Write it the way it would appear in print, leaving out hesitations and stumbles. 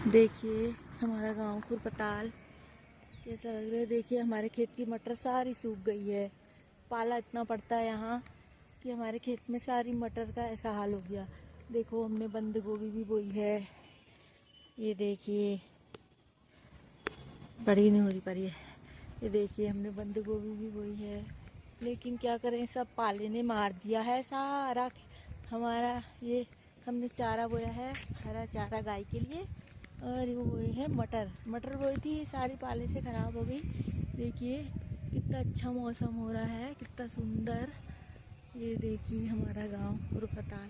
देखिए हमारा गांव खुरपताल कैसा लग रहा है। देखिए हमारे खेत की मटर सारी सूख गई है। पाला इतना पड़ता है यहाँ कि हमारे खेत में सारी मटर का ऐसा हाल हो गया। देखो हमने बंद गोभी भी बोई है। ये देखिए बड़ी नहीं हो रही पर ये देखिए हमने बंद गोभी भी बोई है, लेकिन क्या करें सब पाले ने मार दिया है सारा हमारा। ये हमने चारा बोया है, हरा चारा गाय के लिए, और वो बोए हैं मटर। मटर बोई थी, ये सारी पाले से ख़राब हो गई। देखिए कितना अच्छा मौसम हो रहा है, कितना सुंदर। ये देखिए हमारा गांव खुरपताल।